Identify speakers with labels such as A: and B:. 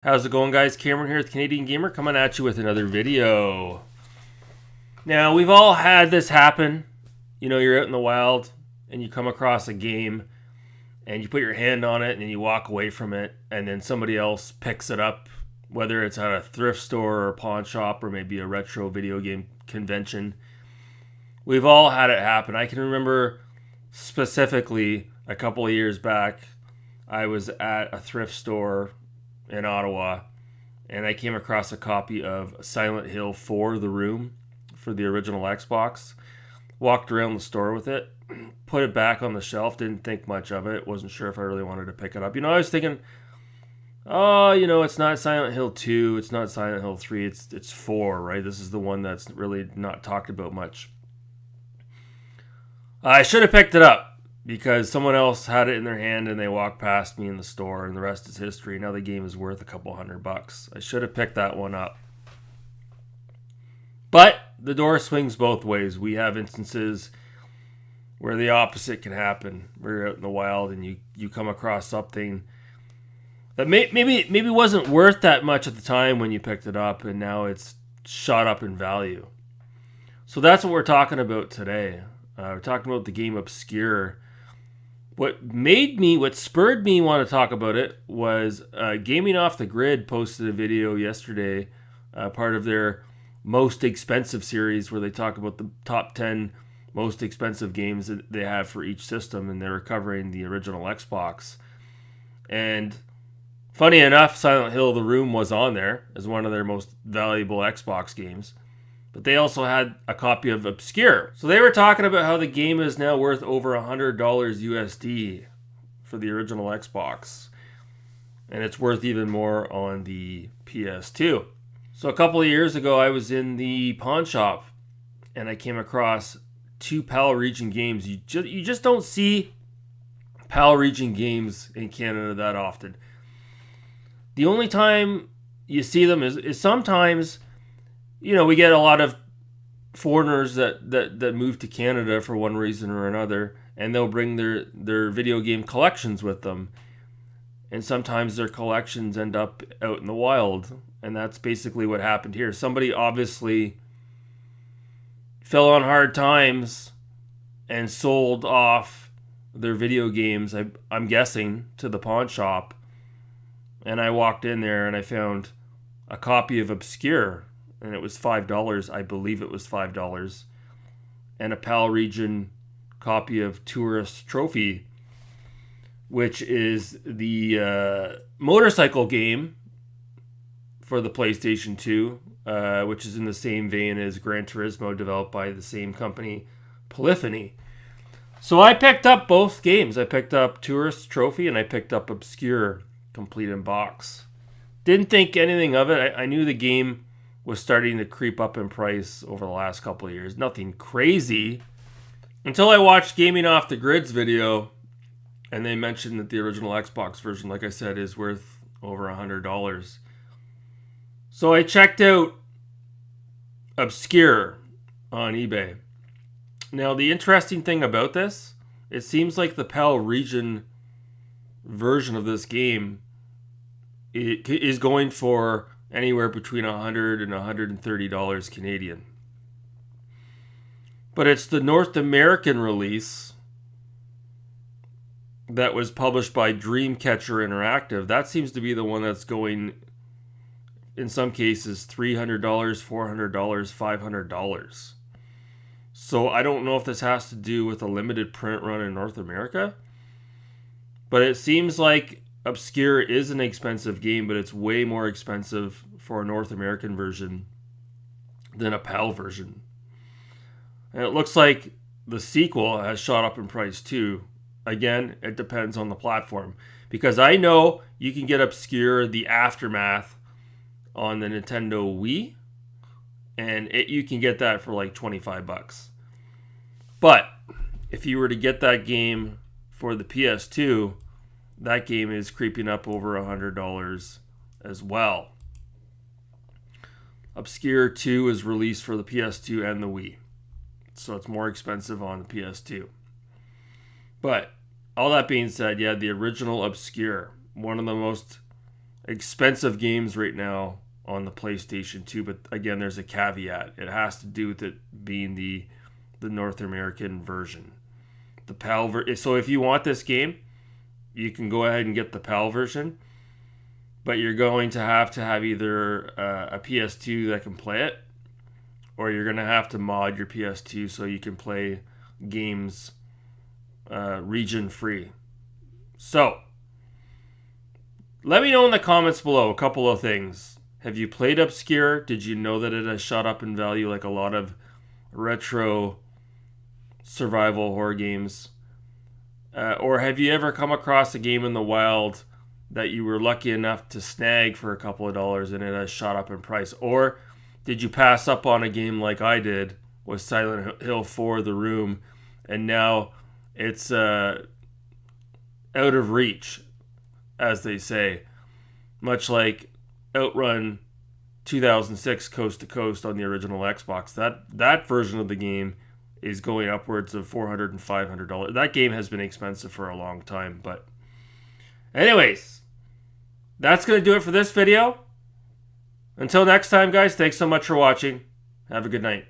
A: How's it going, guys? Cameron here with Canadian Gamer, coming at you with another video. Now, we've all had this happen. You know, you're out in the wild and you come across a game and you put your hand on it and then you walk away from it, and then somebody else picks it up, whether it's at a thrift store or a pawn shop or maybe a retro video game convention. We've all had it happen. I can remember specifically a couple of years back, I was at a thrift store in Ottawa, and I came across a copy of Silent Hill 4: The Room for the original Xbox. Walked around the store with it, put it back on the shelf, didn't think much of it, wasn't sure if I really wanted to pick it up. I was thinking, oh, it's not Silent Hill 2, it's not Silent Hill 3, it's 4, right? This is the one that's really not talked about much. I should have picked it up, because someone else had it in their hand and they walked past me in the store, and the rest is history. Now the game is worth a couple $100. I should have picked that one up. But the door swings both ways. We have instances where the opposite can happen. We're out in the wild and you come across something that maybe wasn't worth that much at the time when you picked it up, and now it's shot up in value. So that's what we're talking about today. We're talking about the game Obscure. What spurred me want to talk about it was Gaming Off the Grid posted a video yesterday, part of their most expensive series, where they talk about the top 10 most expensive games that they have for each system, and they're covering the original Xbox. And funny enough, Silent Hill: The Room was on there as one of their most valuable Xbox games. But they also had a copy of Obscure. So they were talking about how the game is now worth over $100 USD for the original Xbox. And it's worth even more on the PS2. So a couple of years ago, I was in the pawn shop and I came across two PAL region games. You just don't see PAL region games in Canada that often. The only time you see them is sometimes, we get a lot of foreigners that move to Canada for one reason or another, and they'll bring their video game collections with them. And sometimes their collections end up out in the wild, and that's basically what happened here. Somebody obviously fell on hard times and sold off their video games, I'm guessing, to the pawn shop. And I walked in there and I found a copy of Obscure, and it was $5. I believe it was $5. And a PAL region copy of Tourist Trophy, which is the motorcycle game for the PlayStation 2, which is in the same vein as Gran Turismo, developed by the same company, Polyphony. So I picked up both games. I picked up Tourist Trophy and I picked up Obscure, complete in box. Didn't think anything of it. I knew the game was starting to creep up in price over the last couple of years. Nothing crazy. Until I watched Gaming Off the Grid's video, and they mentioned that the original Xbox version, like I said, is worth over $100. So I checked out Obscure on eBay. Now, the interesting thing about this, it seems like the PAL region version of this game is going for anywhere between $100 and $130 Canadian. But it's the North American release that was published by Dreamcatcher Interactive. That seems to be the one that's going, in some cases, $300, $400, $500. So I don't know if this has to do with a limited print run in North America, but it seems like Obscure is an expensive game, but it's way more expensive for a North American version than a PAL version. And it looks like the sequel has shot up in price too. Again, it depends on the platform, because I know you can get Obscure: The Aftermath on the Nintendo Wii, and you can get that for like $25. But if you were to get that game for the PS2, that game is creeping up over $100 as well. Obscure 2 is released for the PS2 and the Wii, so it's more expensive on the PS2. But all that being said, yeah, the original Obscure, one of the most expensive games right now on the PlayStation 2, but again, there's a caveat. It has to do with it being the North American version. The PAL so if you want this game, you can go ahead and get the PAL version, but you're going to have either a PS2 that can play it, or you're going to have to mod your PS2 so you can play games region free. So, let me know in the comments below a couple of things. Have you played Obscure? Did you know that it has shot up in value like a lot of retro survival horror games? Or have you ever come across a game in the wild that you were lucky enough to snag for a couple of dollars and it has shot up in price? Or did you pass up on a game like I did with Silent Hill 4 The Room, and now it's out of reach, as they say, much like Outrun 2006 Coast to Coast on the original Xbox. That version of the game is going upwards of $400 and $500. That game has been expensive for a long time, but anyways, that's going to do it for this video. Until next time, guys, thanks so much for watching. Have a good night.